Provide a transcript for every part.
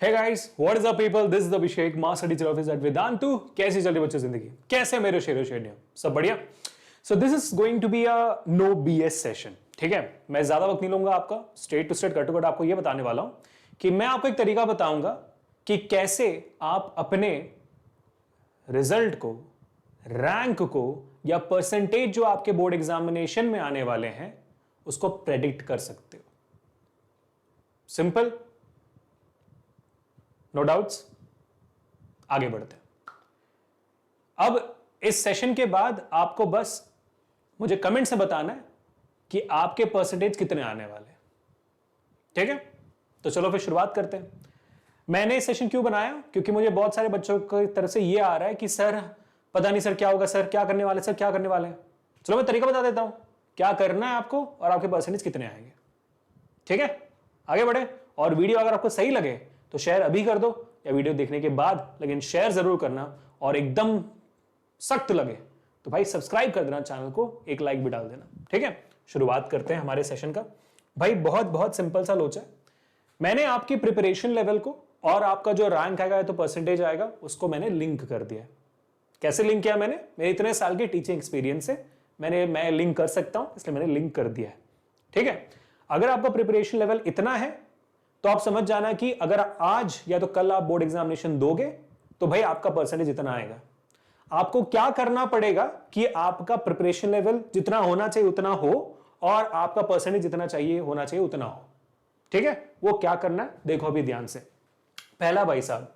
Hey guys, what is up people? This is Abhishek, Master Teacher Office at Vedantu. कैसी चल रही बच्चों जिंदगी? कैसे मेरे शेरो शेरियां? सब बढ़िया? So this is going to be a no BS session. ठीक है? मैं ज्यादा वक्त नहीं लूंगा आपका. Straight to straight cut to cut आपको ये बताने वाला हूं कि मैं आपको एक तरीका बताऊंगा कि कैसे आप अपने रिजल्ट को, रैंक को या परसेंटेज जो आपके बोर्ड एग्जामिनेशन में आने वाले हैं उसको प्रेडिक्ट कर सकते हो. Simple, no doubts. आगे बढ़ते हैं. अब इस सेशन के बाद आपको बस मुझे कमेंट से बताना है कि आपके परसेंटेज कितने आने वाले हैं. ठीक है, तो चलो फिर शुरुआत करते हैं. मैंने इस सेशन क्यों बनाया? क्योंकि मुझे बहुत सारे बच्चों की तरफ से यह आ रहा है कि सर पता नहीं सर क्या होगा, सर क्या करने वाले, सर क्या करने वाले हैं. चलो मैं तरीका बता देता हूं क्या करना है आपको और आपके परसेंटेज कितने आएंगे. ठीक है, आगे बढ़े. और वीडियो अगर आपको सही लगे तो शेयर अभी कर दो या वीडियो देखने के बाद, लेकिन शेयर जरूर करना. और एकदम सख्त लगे तो भाई सब्सक्राइब कर देना चैनल को, एक लाइक भी डाल देना. ठीक है, शुरुआत करते हैं हमारे सेशन का. भाई बहुत बहुत सिंपल सा लोचा है. मैंने आपकी प्रिपरेशन लेवल को और आपका जो रैंक आएगा तो परसेंटेज आएगा उसको मैंने लिंक कर दिया. कैसे लिंक किया मैंने? मेरे इतने साल के टीचिंग एक्सपीरियंस से मैं लिंक कर सकता हूं, इसलिए मैंने लिंक कर दिया है. ठीक है, अगर आपका प्रिपरेशन लेवल इतना है तो आप समझ जाना कि अगर आज या तो कल आप बोर्ड एग्जामिनेशन दोगे तो भाई आपका परसेंटेज इतना आएगा. आपको क्या करना पड़ेगा कि आपका प्रिपरेशन लेवल जितना होना चाहिए उतना हो और आपका परसेंटेज जितना चाहिए होना चाहिए उतना हो. ठीक है, वो क्या करना है देखो अभी ध्यान से. पहला भाई साहब,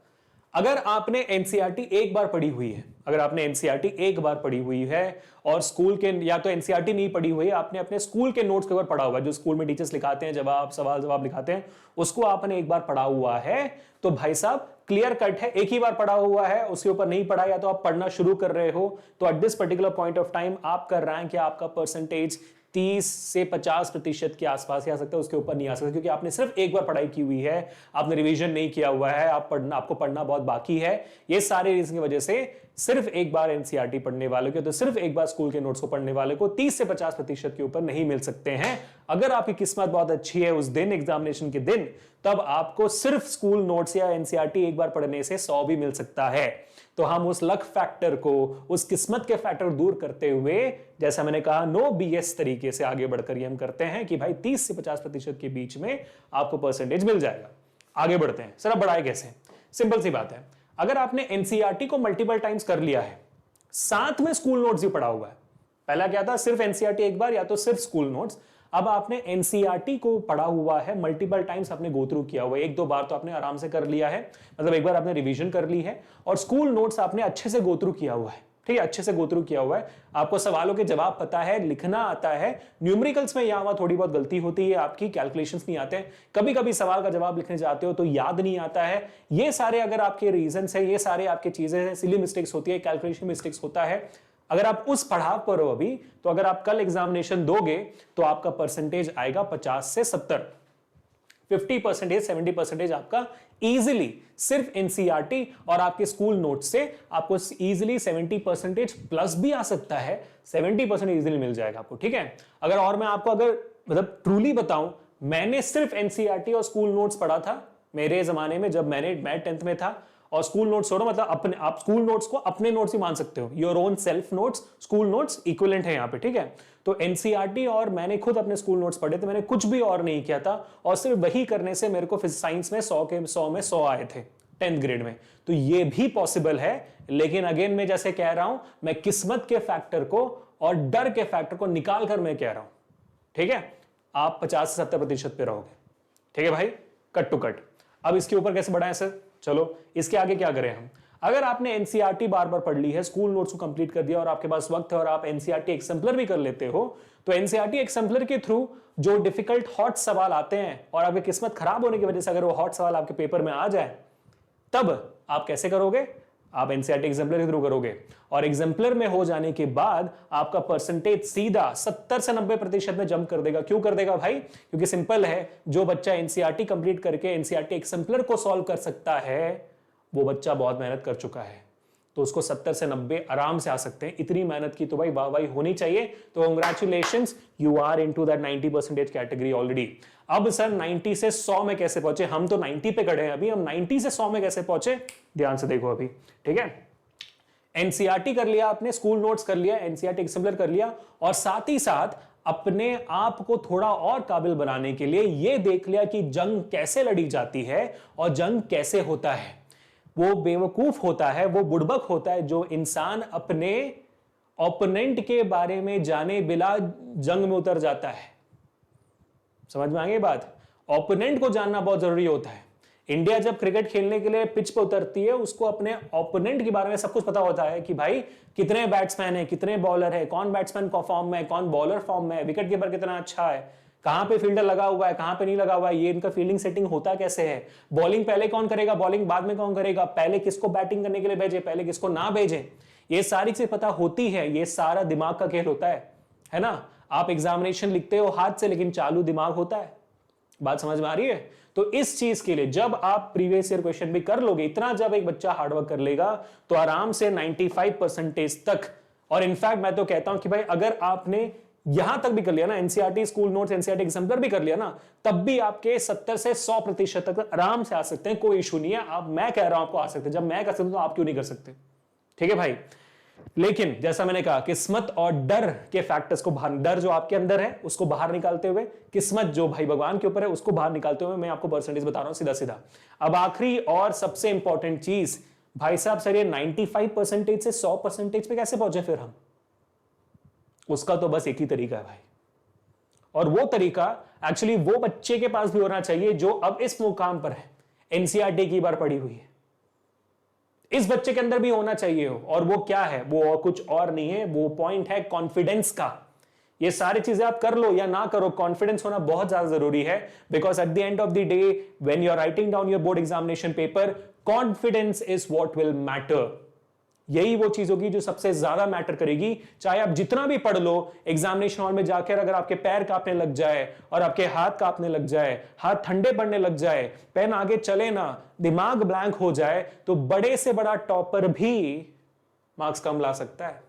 अगर आपने एनसीईआरटी एक बार पढ़ी हुई है, अगर आपने एनसीईआरटी एक बार पढ़ी हुई है और स्कूल के, या तो एनसीईआरटी नहीं पढ़ी हुई है, आपने अपने स्कूल के नोट्स के ऊपर पढ़ा हुआ है, जो स्कूल में टीचर्स लिखाते हैं, जवाब सवाल जवाब लिखाते हैं, उसको आपने एक बार पढ़ा हुआ है, तो भाई साहब क्लियर कट है. एक ही बार पढ़ा हुआ है, उसके ऊपर नहीं पढ़ा या तो आप पढ़ना शुरू कर रहे हो, तो at this particular point of time आपका रैंक या आपका परसेंटेज 30 से 50% के आसपास ही आ सकता है, उसके ऊपर नहीं आ सकता, क्योंकि आपने सिर्फ एक बार पढ़ाई की हुई है, आपने रिवीजन नहीं किया हुआ है, आपको पढ़ना बहुत बाकी है. ये सारे रीजन की वजह से सिर्फ एक बार एनसीईआरटी पढ़ने वाले को, तो सिर्फ एक बार स्कूल के नोट्स को पढ़ने वाले को 30 से 50% के ऊपर नहीं मिल सकते हैं. अगर आपकी किस्मत बहुत अच्छी है उस दिन एग्जामिनेशन के दिन, तब आपको सिर्फ स्कूल नोट्स या एनसीईआरटी एक बार पढ़ने से 100 भी मिल सकता है. तो हम उस लक फैक्टर को, उस किस्मत के फैक्टर दूर करते हुए, जैसा मैंने कहा, नो बीएस तरीके से आगे बढ़कर ये हम करते हैं कि भाई 30 से 50% के बीच में आपको परसेंटेज मिल जाएगा. आगे बढ़ते हैं. सर अब बढ़ाए कैसे? सिंपल सी बात है. अगर आपने एनसीईआरटी को मल्टीपल टाइम्स कर लिया है, साथ में स्कूल नोट्स भी पढ़ा हुआ है, पहला क्या था, सिर्फ एनसीईआरटी एक बार या तो सिर्फ स्कूल नोट्स, अब आपने एनसीईआरटी को पढ़ा हुआ है, मल्टीपल टाइम्स आपने गो थ्रू किया हुआ है, एक दो बार तो आपने आराम से कर लिया है, मतलब एक बार आपने रिवीजन कर ली है, और स्कूल नोट्स आपने अच्छे से गो थ्रू किया हुआ है. ठीक है, अच्छे से गो थ्रू किया हुआ है, आपको सवालों के जवाब पता है, लिखना आता है, न्यूमेरिकल्स में यहां वहां थोड़ी बहुत गलती होती है आपकी, कैलकुलेशंस नहीं आते हैं, कभी कभी सवाल का जवाब लिखने जाते हो तो याद नहीं आता है. ये सारे अगर आपके रीजंस है, ये सारे आपकी चीजें हैं, सिली मिस्टेक्स होती है, कैलकुलेशन मिस्टेक्स होता है. अगर आप उस पढ़ाव पर हो अभी, तो अगर आप कल एग्जामिनेशन दोगे तो आपका परसेंटेज आएगा 50 से 70, 50%, 70% आपका इजीली सिर्फ एनसीईआरटी और आपके स्कूल नोट से आपको इजीली 70% प्लस भी आ सकता है. 70% इजीली मिल जाएगा आपको. ठीक है, अगर और मैं आपको अगर मतलब ट्रूली बताऊं, मैंने सिर्फ एनसीईआरटी और स्कूल नोट्स पढ़ा था मेरे जमाने में, जब मैं 10th में था. और स्कूल नोट्स छोड़ो, मतलब अपने, आप स्कूल नोट्स को अपने नोट्स ही मान सकते हो, your own self notes, school notes equivalent है यहाँ पे. ठीक है, तो एनसीईआरटी और मैंने खुद अपने स्कूल नोट्स पढ़े थे, मैंने कुछ भी और नहीं किया था, और सिर्फ वही करने से मेरे को साइंस में 100 में 100 आए थे 10th ग्रेड में. तो ये भी पॉसिबल है, लेकिन अगेन मैं जैसे कह रहा हूं, मैं किस्मत के फैक्टर को और डर के फैक्टर को निकाल कर मैं कह रहा हूं. ठीक है, आप 50 से 70% पे रहोगे. ठीक है भाई, कट टू कट. अब इसके ऊपर कैसे बढ़ाएं सर? चलो इसके आगे क्या करें हम. अगर आपने एनसीईआरटी बार बार पढ़ ली है, स्कूल नोट्स को कंप्लीट कर दिया और आपके पास वक्त है और आप एनसीईआरटी एक्सेम्पलर भी कर लेते हो, तो एनसीईआरटी एक्सेम्पलर के थ्रू जो डिफिकल्ट हॉट सवाल आते हैं और आपकी किस्मत खराब होने की वजह से अगर वो हॉट सवाल आपके पेपर में आ जाए, तब आप कैसे करोगे? आप एनसीईआरटी एग्जाम्पलर के थ्रू करोगे, और एग्जाम्पलर में हो जाने के बाद आपका परसेंटेज सीधा 70 से 90% में जंप कर देगा. क्यों कर देगा भाई? क्योंकि सिंपल है, जो बच्चा एनसीईआरटी कंप्लीट करके एनसीईआरटी एग्जाम्पलर को सॉल्व कर सकता है, वो बच्चा बहुत मेहनत कर चुका है. तो उसको 70 से 90 आराम से आ सकते हैं। इतनी मेहनत की तो भाई वाहवाही होनी चाहिए। तो congratulations, you are into that 90% category already. अब सर 90 से 100 में कैसे पहुंचे? हम तो 90 पे खड़े हैं अभी, हम 90 से 100 में कैसे पहुंचे? ध्यान से देखो अभी, ठीक है। एनसीईआरटी कर लिया आपने, स्कूल नोट्स कर लिया, एनसीईआरटी एग्जाम्पलर कर लिया, और साथ ही साथ अपने आप को थोड़ा और काबिल बनाने के लिए यह देख लिया कि जंग कैसे लड़ी जाती है और जंग कैसे होता है। वो बेवकूफ होता है, वो बुड़बक होता है जो इंसान अपने ओपोनेंट के बारे में जाने बिना जंग में उतर जाता है। समझ में आ गई बात? ओपोनेंट को जानना बहुत जरूरी होता है। इंडिया जब क्रिकेट खेलने के लिए पिच पर उतरती है, उसको अपने ओपोनेंट के बारे में सब कुछ पता होता है कि भाई कितने बैट्समैन है, कितने बॉलर है, कौन बैट्समैन फॉर्म में है, कौन बॉलर फॉर्म में है, विकेट कीपर कितना अच्छा है, कहां पे फील्डर लगा हुआ है, कहां पे नहीं लगा हुआ है, ये इनका फील्डिंग सेटिंग होता कैसे है, बॉलिंग पहले कौन करेगा, बॉलिंग बाद में कौन करेगा, पहले किसको बैटिंग करने के लिए भेजे, पहले किसको ना भेजे, ये सारी चीजें पता होती है। ये सारा दिमाग का खेल होता है ना। आप एग्जामिनेशन लिखते हो हाथ से, लेकिन चालू दिमाग होता है। बात समझ में आ रही है? तो इस चीज के लिए जब आप प्रीवियस ईयर क्वेश्चन भी कर लोगे, इतना जब एक बच्चा हार्डवर्क कर लेगा तो आराम से 95% तक, और इनफैक्ट मैं तो कहता हूं कि भाई अगर आपने यहां तक भी कर लिया ना, NCERT school notes, NCERT exemplar भी कर लिया ना, तब भी आपके 70 से 100% तक आराम से आ सकते हैं। कोई इशू नहीं है। आप, मैं कह रहा हूं आपको आ सकते हैं। जब मैं कर सकता हूं तो आप क्यों नहीं कर सकते? ठीक है भाई। लेकिन जैसा मैंने कहा, किस्मत और डर के फैक्टर्स को बाहर, डर जो आपके अंदर है उसको बाहर निकालते हुए, किस्मत जो भाई भगवान के ऊपर है उसको बाहर निकालते हुए मैं आपको परसेंटेज बता रहा हूं सीधा सीधा। अब आखिरी और सबसे इंपॉर्टेंट चीज, भाई साहब सर ये 95% से 100% पे कैसे पहुंचे फिर हम? उसका तो बस एक ही तरीका है भाई, और वो तरीका एक्चुअली वो बच्चे के पास भी होना चाहिए जो अब इस मुकाम पर है, एनसीईआरटी की बार पढ़ी हुई है। इस बच्चे के अंदर भी होना चाहिए हो, और वो क्या है? वो कुछ और नहीं है, वो पॉइंट है कॉन्फिडेंस का। ये सारी चीजें आप कर लो या ना करो, कॉन्फिडेंस होना बहुत ज्यादा जरूरी है। Because at the end of the day when you are writing down your board examination paper, confidence is what will matter. यही वो चीज होगी जो सबसे ज्यादा मैटर करेगी। चाहे आप जितना भी पढ़ लो, एग्जामिनेशन हॉल में जाकर अगर आपके पैर कांपने लग जाए और आपके हाथ कांपने लग जाए, हाथ ठंडे पड़ने लग जाए, पेन आगे चले ना, दिमाग ब्लैंक हो जाए, तो बड़े से बड़ा टॉपर भी मार्क्स कम ला सकता है।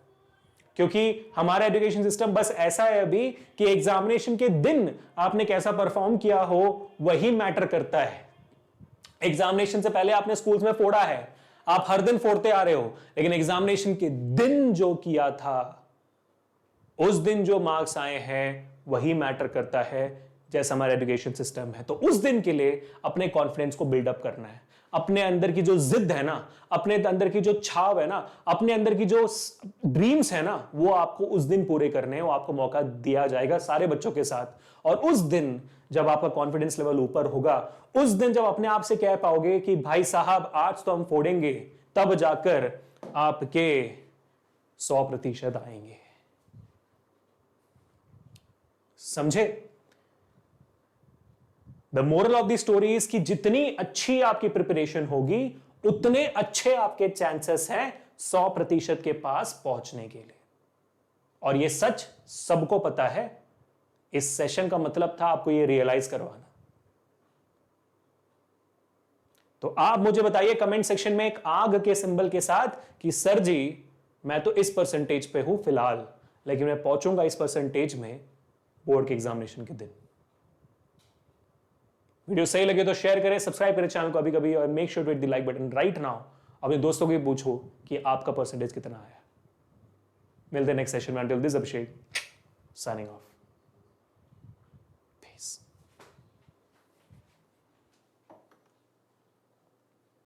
क्योंकि हमारा एजुकेशन सिस्टम बस ऐसा है अभी कि एग्जामिनेशन के दिन आपने कैसा परफॉर्म किया हो वही मैटर करता है। एग्जामिनेशन से पहले आपने स्कूल्स में फोड़ा है, आप हर दिन फोड़ते आ रहे हो, लेकिन एग्जामिनेशन के दिन जो किया था, उस दिन जो मार्क्स आए हैं वही मैटर करता है। जैसा हमारा एजुकेशन सिस्टम है, तो उस दिन के लिए अपने कॉन्फिडेंस को बिल्डअप करना है। अपने अंदर की जो जिद है ना, अपने अंदर की जो छाव है ना, अपने अंदर की जो ड्रीम्स है ना, वो आपको उस दिन पूरे करने हैं। वो आपको मौका दिया जाएगा सारे बच्चों के साथ। और उस दिन जब आपका कॉन्फिडेंस लेवल ऊपर होगा, उस दिन जब अपने आप से कह पाओगे कि भाई साहब आज तो हम फोड़ेंगे, तब जाकर आपके 100% आएंगे। समझे? The moral of the story is कि जितनी अच्छी आपकी प्रिपरेशन होगी, उतने अच्छे आपके चांसेस हैं 100% के पास पहुंचने के लिए। और यह सच सबको पता है। इस सेशन का मतलब था आपको यह रियलाइज करवाना। तो आप मुझे बताइए कमेंट सेक्शन में एक आग के सिंबल के साथ कि सर जी मैं तो इस परसेंटेज पे हूं फिलहाल, लेकिन मैं पहुंचूंगा इस परसेंटेज में बोर्ड के एग्जामिनेशन के दिन। वीडियो सही लगे तो शेयर करें, सब्सक्राइब करें चैनल को अभी कभी, और make sure to hit the like button right now. अपने दोस्तों को भी पूछो कि आपका परसेंटेज कितना आया। मिलते हैं नेक्स्ट सेशन में। Until this Abhishek signing off.